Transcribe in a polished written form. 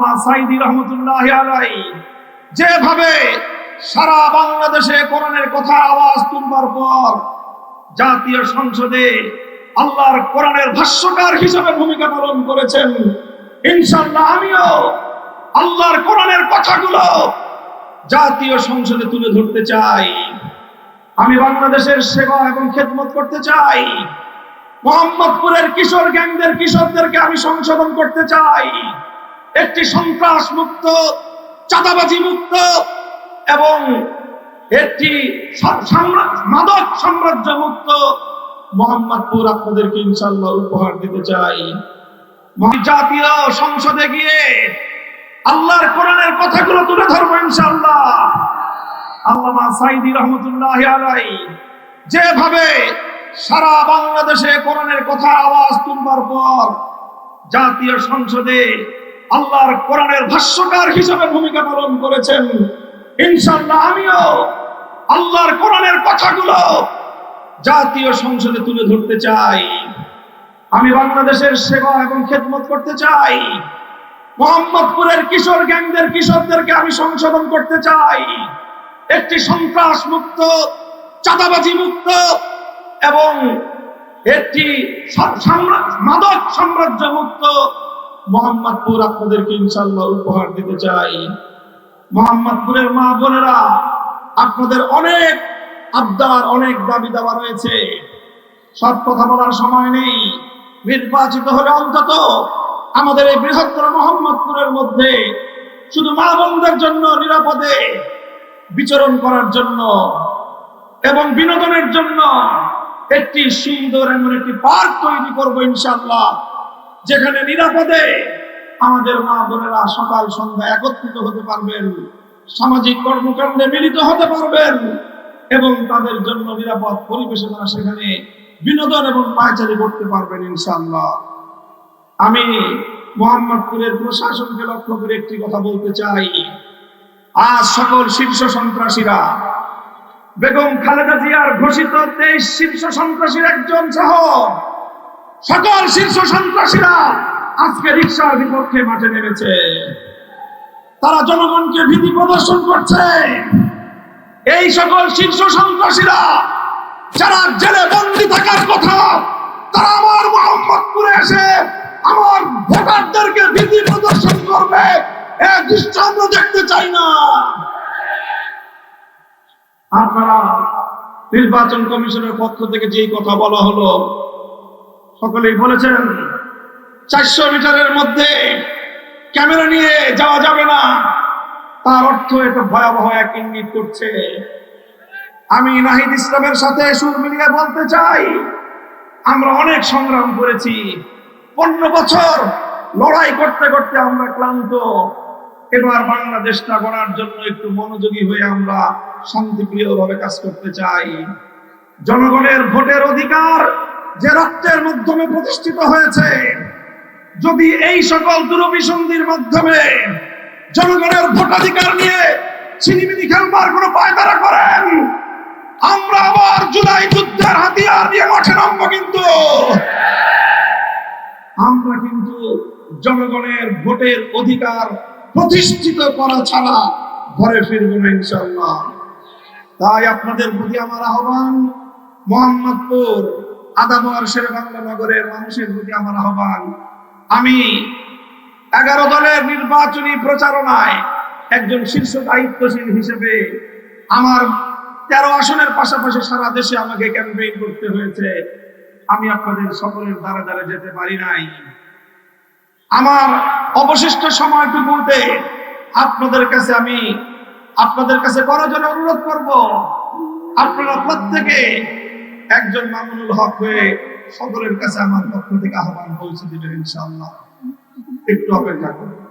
আল্লামা সাঈদী রাহমাতুল্লাহি আলাইহি যেভাবে সারা বাংলাদেশে কোরআনের কথা আওয়াজ তুলবার পর জাতীয় সংসদে আল্লাহর কোরআনের ভাষ্যকার হিসেবে ভূমিকা পালন করেছেন, ইনশাআল্লাহ আমিও আল্লাহর কোরআনের কথাগুলো জাতীয় সংসদে তুলে ধরতে চাই। আমি বাংলাদেশের সেবা এবং খেদমত করতে চাই। মোহাম্মদপুরের কিশোর গ্যাংদের কিশোরদেরকে আমি সংশোধন করতে চাই। একটি সন্ত্রাস মুক্ত, চাঁদাবাজি মুক্ত এবং একটি মাদক সাম্রাজ্য মুক্ত মোহাম্মদপুর আপনাদেরকে ইনশাআল্লাহ উপহার দিতে চাই। জাতীয় সংসদে গিয়ে আল্লাহর কোরআনের কথাগুলো তুলে ধরবো ইনশাআল্লাহ। আল্লামা সাঈদী রাহমাতুল্লাহি আলাইহি যেভাবে সারা বাংলাদেশে কোরআনের কথা আওয়াজ তুলবার পর জাতীয় সংসদে আল্লাহর কোরআনের ভাষ্যকার হিসেবে ভূমিকা পালন করেছেন, ইনশাআল্লাহ আমিও আল্লাহর কোরআনের কথাগুলো জাতীয় সংসদে তুলে ধরতে চাই। আমি বাংলাদেশের সেবা এবং খেদমত করতে চাই। মোহাম্মদপুরের কিশোর গ্যাংদের কিশোরদেরকে আমি সংশোধন করতে চাই। একটি সন্ত্রাস মুক্ত, চাঁদাবাজি মুক্ত এবং একটি মাদক সাম্রাজ্য মুক্ত মোহাম্মদপুর আপনাদেরকে ইনশাআল্লাহ উপহার দিতে চাই। মোহাম্মদপুরের মা বোনেরা, আপনাদের অনেক আবদার, অনেক দাবি দাওয়া রয়েছে। সব কথা বলার সময় নেই। নির্বাচিত হলে অন্তত আমাদের এই বৃহত্তর মোহাম্মদপুরের মধ্যে শুধু মা বোনদের জন্য নিরাপদে বিচরণ করার জন্য এবং বিনোদনের জন্য একটি সুন্দর এমন একটি পার্ক তৈরি করবো ইনশাআল্লাহ, যেখানে নিরাপদে আমাদের মা বোনেরা সকাল সন্ধ্যা একত্রিত হতে পারবেন, সামাজিক কর্মকাণ্ডে মিলিত হতে পারবেন এবং তাদের জন্য নিরাপদ পরিবেশে তারা সেখানে বিনোদন এবং পায়চারি করতে পারবেন ইনশাআল্লাহ। আমি মোহাম্মদপুরের প্রশাসনকে লক্ষ্য করে একটি কথা বলতে চাই। আজ সকল শীর্ষ সন্ত্রাসীরা, বেগম খালেদা জিয়ার ঘোষিত 23 শীর্ষ সন্ত্রাসীর একজন সহ সকল শীর্ষ সন্ত্রাসীরা আজকে রিকশার বিপক্ষে মাঠে নেমেছে। তারা জনগণকে ভীতি প্রদর্শন করছে। এই সকল শীর্ষ সন্ত্রাসীরা যারা জেলে বন্দী থাকার কথা, তারা আমার মোহাম্মদপুরে এসে আমার ভোটারদেরকে ভীতি প্রদর্শন করবে, এই দৃশ্য আমরা দেখতে চাই না। আপনারা নির্বাচন কমিশনের পক্ষ থেকে যেই কথা বলা হলো, সকলেই বলেছেন 400 মিটারের মধ্যে ক্যামেরা নিয়ে যাওয়া যাবে না। তার অর্থ এটা ভয়াবহ এক ইঙ্গিত করছে। আমি নাহিদ ইসলামের সাথে সুর মিলিয়ে বলতে চাই, আমরা অনেক সংগ্রাম করেছি। 15 বছর লড়াই করতে করতে আমরা ক্লান্ত। এবার বাংলাদেশটা গড়ার জন্য একটু মনোযোগী হয়ে আমরা শান্তিপ্রিয়ভাবে কাজ করতে চাই। জনগণের ভোটের অধিকার যে রক্তের মাধ্যমে প্রতিষ্ঠিত হয়েছে, যদি এই সকল দুরভিসন্ধির মাধ্যমে জনগণের ভোটাধিকার নিয়ে ছিনিমিনি খেলবার কোনো পায়তারা করেন, আমরা আবার জুলাই যুদ্ধের হাতিয়ার দিয়ে মাঠে নামবো। কিন্তু আমরা কিন্তু জনগণের ভোটের অধিকার প্রতিষ্ঠিত করা ছাড়া ঘরে ফিরবো না ইনশাআল্লাহ। তাই আপনাদের প্রতি আমার আহ্বান, মোহাম্মদপুর আদাবর শেরেবাংলা নগরের মানুষের প্রতি আমার আহ্বান, আমি 11 দলের নির্বাচনী প্রচারণায় একজন শীর্ষ দায়িত্বশীল হিসেবে আমার 13 আসনের পাশাপাশি সারা দেশে আমাকে ক্যাম্পেইন করতে হয়েছে। আমি আপনাদের সকলের দ্বারা দ্বারা যেতে পারি নাই। আমার অবশিষ্ট সময়টুকুতে আপনাদের কাছে করজোড়ে অনুরোধ করব, আপনারা প্রত্যেকে একজন মামুনুল হক হয়ে সকলের কাছে আমার পক্ষ থেকে আহ্বান পৌঁছে দিবেন ইনশাআল্লাহ। একটু অপেক্ষা করুন।